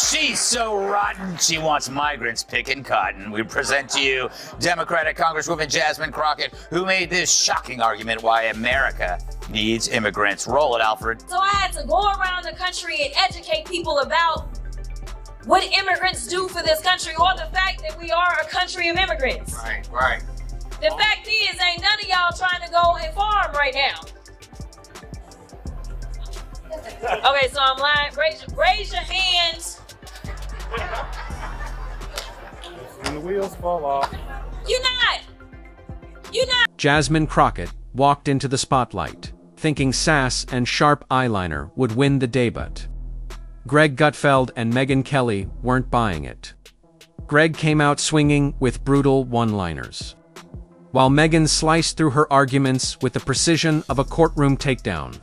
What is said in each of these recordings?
She's so rotten, she wants migrants picking cotton. We present to you Democratic Congresswoman Jasmine Crockett, who made this shocking argument why America needs immigrants. Roll it, Alfred. So I had to go around the country and educate people about what immigrants do for this country, or the fact that we are a country of immigrants. Right. The fact is, ain't none of y'all trying to go and farm right now. Okay, so I'm lying. Raise your hands. When the wheels fall off. You're not. Jasmine Crockett walked into the spotlight, thinking sass and sharp eyeliner would win the day, but Gutfeld and Megyn Kelly weren't buying it. Greg came out swinging with brutal one-liners, while Megyn sliced through her arguments with the precision of a courtroom takedown.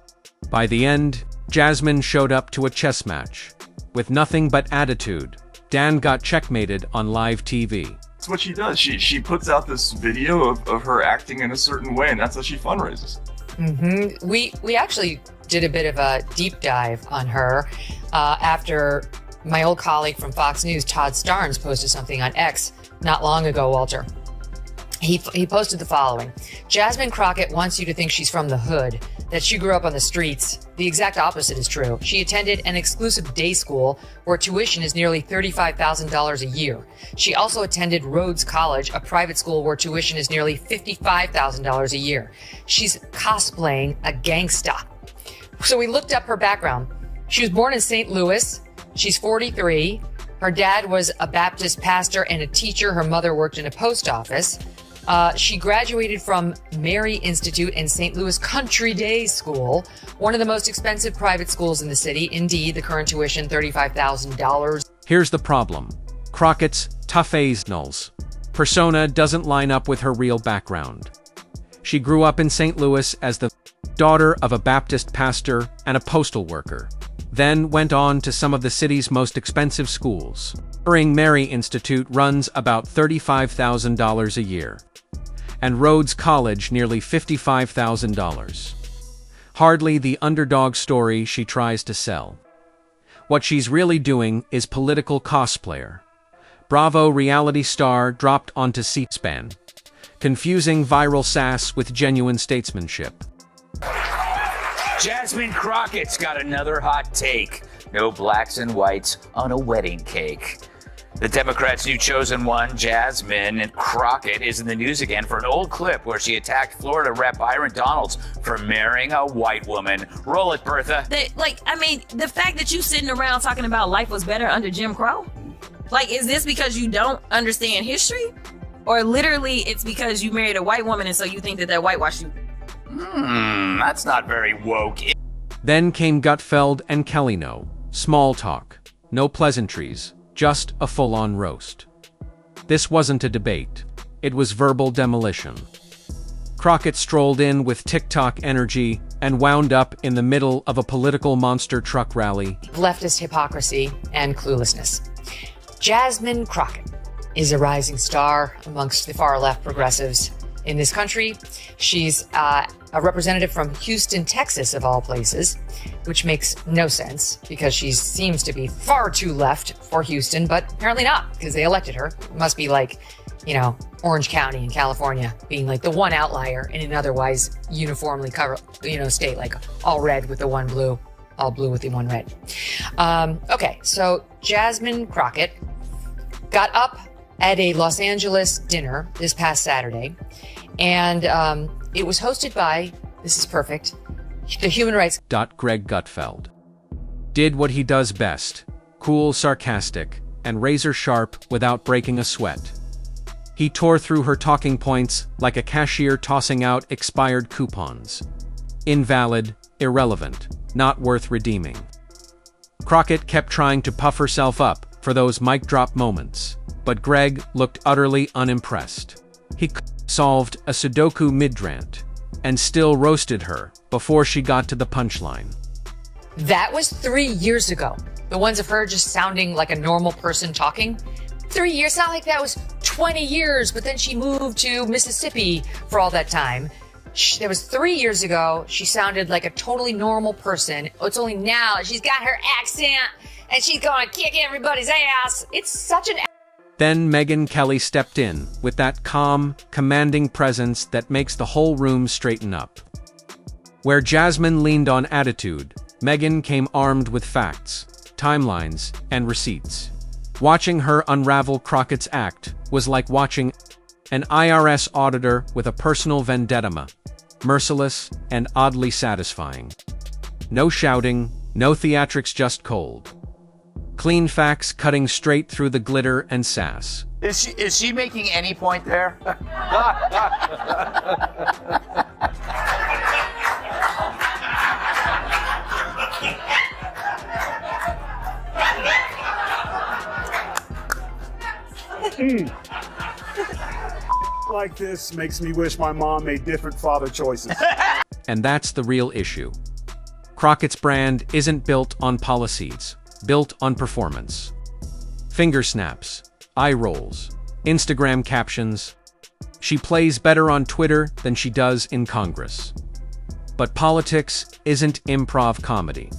By the end, Jasmine showed up to a chess match. With nothing but attitude, Dan got checkmated on live TV. That's what she does. She puts out this video of her acting in a certain way, and that's how she fundraises. Mm-hmm. We actually did a bit of a deep dive on her after my old colleague from Fox News, Todd Starnes, posted something on X not long ago, Walter. He posted the following. Jasmine Crockett wants you to think she's from the hood, that she grew up on the streets. The exact opposite is true. She attended an exclusive day school where tuition is nearly $35,000 a year. She also attended Rhodes College, a private school where tuition is nearly $55,000 a year. She's cosplaying a gangsta. So we looked up her background. She was born in St. Louis. She's 43. Her dad was a Baptist pastor and a teacher. Her mother worked in a post office. She graduated from Mary Institute and St. Louis Country Day School, one of the most expensive private schools in the city. Indeed, the current tuition, $35,000. Here's the problem. Crockett's tough-as-nails persona doesn't line up with her real background. She grew up in St. Louis as the daughter of a Baptist pastor and a postal worker, then went on to some of the city's most expensive schools. Mary Institute runs about $35,000 a year, and Rhodes College nearly $55,000. Hardly the underdog story she tries to sell. What she's really doing is political cosplayer. Bravo reality star dropped onto C-SPAN, confusing viral sass with genuine statesmanship. Jasmine Crockett's got another hot take. No blacks and whites on a wedding cake. The Democrats' new chosen one, Jasmine Crockett, is in the news again for an old clip where she attacked Florida Rep. Byron Donalds for marrying a white woman. Roll it, Bertha. The fact that you sitting around talking about life was better under Jim Crow? Is this because you don't understand history? Or literally it's because you married a white woman and so you think that whitewashed you? That's not very woke. Then came Gutfeld and Kelly. No small talk, no pleasantries, just a full-on roast. This wasn't a debate. It was verbal demolition. Crockett strolled in with TikTok energy and wound up in the middle of a political monster truck rally. Leftist hypocrisy and cluelessness. Jasmine Crockett is a rising star amongst the far-left progressives in this country. She's a representative from Houston, Texas, of all places, which makes no sense because she seems to be far too left for Houston, but apparently not because they elected her. It must be like, Orange County in California being like the one outlier in an otherwise uniformly covered, state, like all red with the one blue, all blue with the one red. Okay, so Jasmine Crockett got up at a Los Angeles dinner this past Saturday, and it was hosted by, this is perfect, the human rights. Greg Gutfeld did what he does best, cool, sarcastic, and razor sharp without breaking a sweat. He tore through her talking points like a cashier tossing out expired coupons. Invalid, irrelevant, not worth redeeming. Crockett kept trying to puff herself up for those mic drop moments, but Greg looked utterly unimpressed. He solved a Sudoku mid-rant and still roasted her before she got to the punchline. That was 3 years ago. The ones of her just sounding like a normal person talking. 3 years, not like that was 20 years, but then she moved to Mississippi for all that time. That was 3 years ago. She sounded like a totally normal person. It's only now she's got her accent and she's gonna kick everybody's ass. It's such an Then Megyn Kelly stepped in, with that calm, commanding presence that makes the whole room straighten up. Where Jasmine leaned on attitude, Megyn came armed with facts, timelines, and receipts. Watching her unravel Crockett's act was like watching an IRS auditor with a personal vendetta, merciless and oddly satisfying. No shouting, no theatrics, just cold. Clean facts cutting straight through the glitter and sass. Is she making any point there? Like this makes me wish my mom made different father choices. And that's the real issue. Crockett's brand isn't built on policies, built on performance. Finger snaps, eye rolls, Instagram captions. She plays better on Twitter than she does in Congress. But politics isn't improv comedy.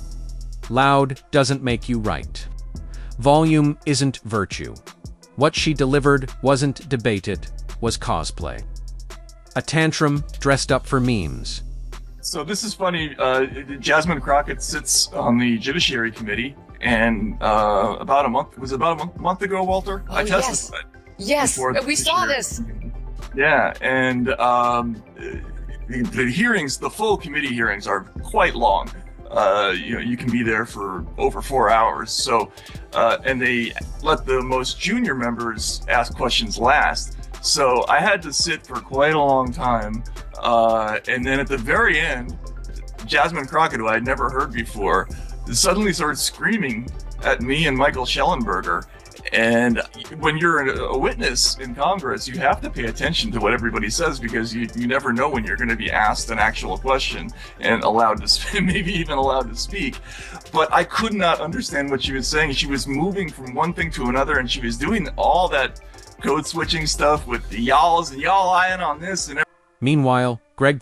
Loud doesn't make you right. Volume isn't virtue. What she delivered wasn't debated, was cosplay. A tantrum dressed up for memes. So this is funny. Jasmine Crockett sits on the Judiciary Committee, and about a month ago, Walter, I testified. Yes, before the we saw Judiciary this. Committee. Yeah, and the hearings, the full committee hearings, are quite long. You can be there for over 4 hours. So, and they let the most junior members ask questions last. So I had to sit for quite a long time. And then at the very end, Jasmine Crockett, who I had never heard before, suddenly started screaming at me and Michael Schellenberger. And when you're a witness in Congress, you have to pay attention to what everybody says, because you never know when you're going to be asked an actual question and allowed to, maybe even allowed to speak. But I could not understand what she was saying. She was moving from one thing to another, and she was doing all that code switching stuff with the y'alls and y'all eyeing on this and everything. Meanwhile, Greg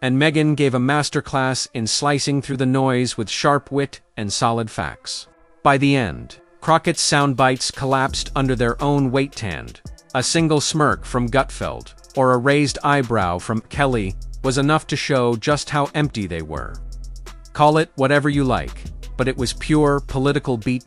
and Megyn gave a masterclass in slicing through the noise with sharp wit and solid facts. By the end, Crockett's sound bites collapsed under their own weight. A single smirk from Gutfeld, or a raised eyebrow from Kelly, was enough to show just how empty they were. Call it whatever you like, but it was pure political beat